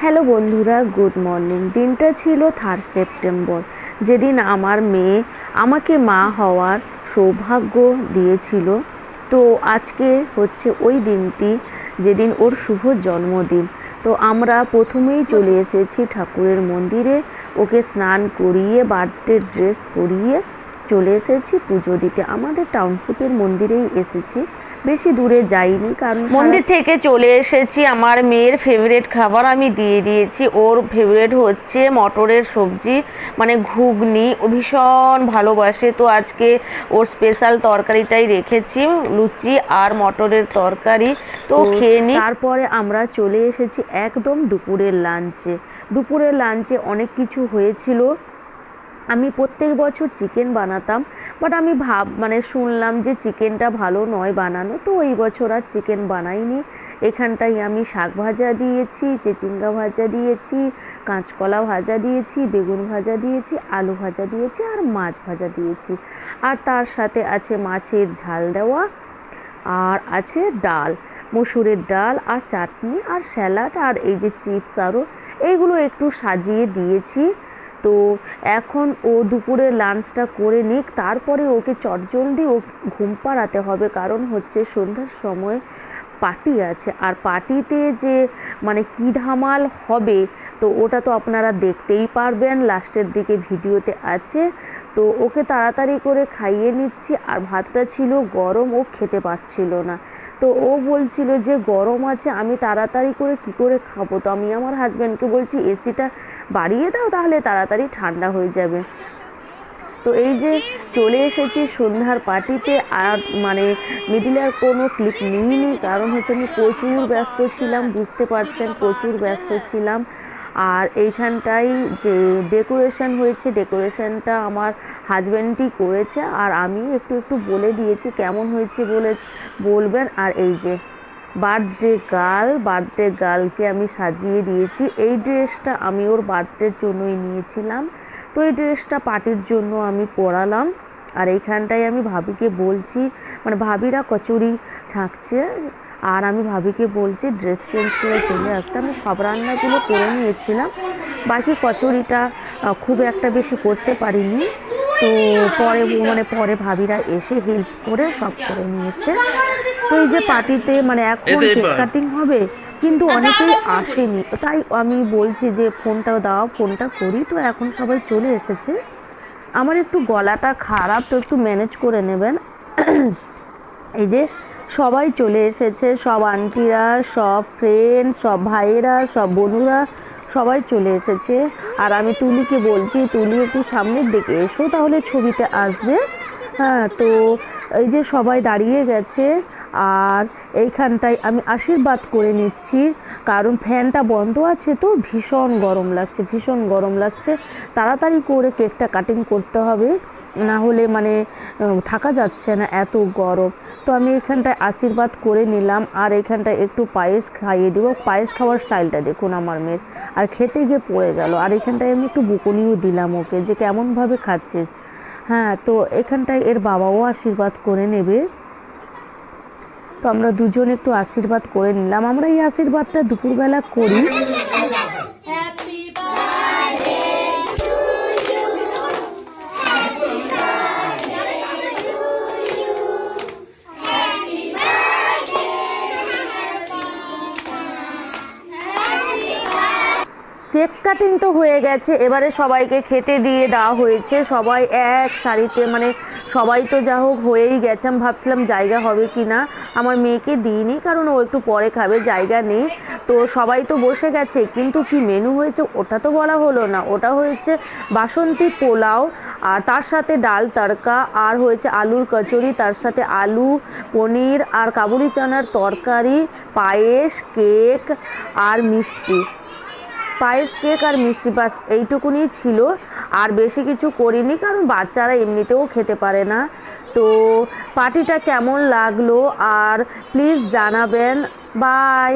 Hello বন্ধুরা, good morning. দিনটা ছিল 3 সেপ্টেম্বর, যেদিন আমার মেয়ে আমাকে মা হওয়ার সৌভাগ্য দিয়েছিল। তো আজকে হচ্ছে ওই দিনটি যেদিন ওর শুভ জন্মদিন। তো আমরা প্রথমেই চলে এসেছি ঠাকুরের মন্দিরে, ওকে স্নান করিয়ে বার্থডে ড্রেস পরিয়ে চলে এসেছি পুজো দিতে। আমাদের টাউনশিপের মন্দিরেই এসেছি, বেশি দূরে যাইনি, কারণ মন্দির থেকে চলে এসেছি। আমার মেয়ের ফেভারিট খাবার আমি দিয়ে দিয়েছি। ওর ফেভারিট হচ্ছে মটরের সবজি, মানে ঘুগনি। ও ভীষণ ভালোবাসে। তো আজকে ওর স্পেশাল তরকারিটাই রেখেছি, লুচি আর মটরের তরকারি। তো খেয়ে নিই। তারপরে আমরা চলে এসেছি একদম দুপুরের লাঞ্চে। দুপুরের লাঞ্চে অনেক কিছু হয়েছিল। আমি প্রত্যেক বছর চিকেন বানাতাম, বাট আমি শুনলাম যে চিকেনটা ভালো নয় বানানো, তো এই বছর আর চিকেন বানাইনি। এখানটায় আমি শাক ভাজা দিয়েছি, চিচিঙ্গা ভাজা দিয়েছি, কাঁচকলা ভাজা দিয়েছি, বেগুন ভাজা দিয়েছি, আলু ভাজা দিয়েছি আর মাছ ভাজা দিয়েছি। আর তার সাথে আছে মাছের ঝাল দেওয়া, আর আছে ডাল, মসুরের ডাল আর চাটনি আর স্যালাড আর এই যে চিপস, আরও এইগুলো একটু সাজিয়ে দিয়েছি। তো এখন ও দুপুরের লাঞ্চটা করে নিক, তারপরে ওকে চটজলদি ও ঘুম পাড়াতে হবে, কারণ হচ্ছে সন্ধ্যার সময় পার্টি আছে। আর পার্টিতে যে কী ধামাল হবে, তো ওটা তো আপনারা দেখতেই পারবেন, লাস্টের দিকে ভিডিওতে আছে। তো ওকে তাড়াতাড়ি করে খাইয়ে নিচ্ছি। আর ভাতটা ছিল গরম, ও খেতে পারছিল না। তো ও বলছিল যে গরম আছে, আমি তাড়াতাড়ি করে কি করে খাবো। তো আমি আমার হাজব্যান্ডকে বলছি এসিটা বাড়িয়ে দাও, তাহলে তাড়াতাড়ি ঠান্ডা হয়ে যাবে। তো এই যে চলে এসেছি সন্ধ্যার পার্টিতে। আর মিডিলে আর কোনো ক্লিপ নিইনি, কারণ হচ্ছে আমি প্রচুর ব্যস্ত ছিলাম, বুঝতে পারছেন, প্রচুর ব্যস্ত ছিলাম। আর এইখানটায় যে ডেকোরেশন হয়েছে, ডেকোরেশনটা আমার হাজব্যান্ডই করেছে, আর আমি একটু একটু বলে দিয়েছি কেমন হয়েছে বলে বলবেন। আর এই যে বার্থডে গার্লকে আমি সাজিয়ে দিয়েছি। এই ড্রেসটা আমি ওর বার্থডের জন্যই নিয়েছিলাম, তো এই ড্রেসটা পার্টির জন্য আমি পরালাম। আর এইখানটায় আমি ভাবিকে বলছি, ভাবিরা কচুরি ছাঁকছে, আর আমি ভাবিকে বলছি ড্রেস চেঞ্জ করে চলে আসতে। আমি সব রান্নাগুলো করে নিয়েছিলাম, বাকি কচুরিটা খুব একটা বেশি করতে পারিনি। তো পরে ভাবিরা এসে হেল্প করে সব করে নিয়েছে। তো এই যে পার্টিতে এখন কেক কাটিং হবে, কিন্তু অনেকেই আসেনি, তাই আমি বলছি যে ফোনটা দাও, ফোনটা করি। তো এখন সবাই চলে এসেছে। আমার একটু গলাটা খারাপ, তো একটু ম্যানেজ করে নেবেন। এই যে সবাই চলে এসেছে, সব আন্টিরা, সব ফ্রেন্ড, সব ভাইয়েরা, সব বোনুরা, সবাই চলে এসেছে। আর আমি তুলিকে বলছি, তুলি একটু সামনের দিকে এসো, তাহলে ছবিতে আসবে। হ্যাঁ, তো এই যে সবাই দাঁড়িয়ে গেছে। আর এইখানটায় আমি আশীর্বাদ করে নিচ্ছি, কারণ ফ্যানটা বন্ধ আছে, তো ভীষণ গরম লাগছে, ভীষণ গরম লাগছে। তাড়াতাড়ি করে কেকটা কাটিং করতে হবে, না হলে থাকা যাচ্ছে না, এত গরম। তো আমি এখানটায় আশীর্বাদ করে নিলাম। আর এখানটায় একটু পায়েস খাইয়ে দেবো। পায়েস খাওয়ার স্টাইলটা দেখুন আমার মেয়ের, আর খেতে গিয়ে পড়ে গেল। আর এখানটায় আমি একটু বকুনিও দিলাম ওকে, যে কেমনভাবে খাচ্ছিস। হ্যাঁ, তো এখানটায় এর বাবাও আশীর্বাদ করে নেবে। তো আমরা দুজন একটু আশীর্বাদ করে নিলাম। আমরা এই আশীর্বাদটা দুপুরবেলা করি। কেক কাটিং তো হয়ে গেছে, এবারে সবাইকে খেতে দিয়ে দেওয়া হয়েছে। সবাই এক সারিতে, সবাই তো যা হোক হয়েই গেছে। আমি ভাবছিলাম জায়গা হবে কি না, আমার মেয়েকে দিইনি, কারণ ও একটু পরে খাবে, জায়গা নেই। তো সবাই তো বসে গেছে, কিন্তু কি মেনু হয়েছে ওটা তো বলা হলো না। ওটা হয়েছে বাসন্তী পোলাও, আর তার সাথে ডাল তড়কা, আর হয়েছে আলুর কচুরি, তার সাথে আলু, পনির আর কাবুলি চানার তরকারি, পায়েস, কেক আর মিষ্টি। পায়েস, কেক আর মিষ্টি, বাস এইটুকুনি ছিল। আর বেশি কিছু করিনি, কারণ বাচ্চারা এমনিতেও খেতে পারে না। তো পার্টিটা কেমন লাগলো আর প্লিজ জানাবেন। বাই।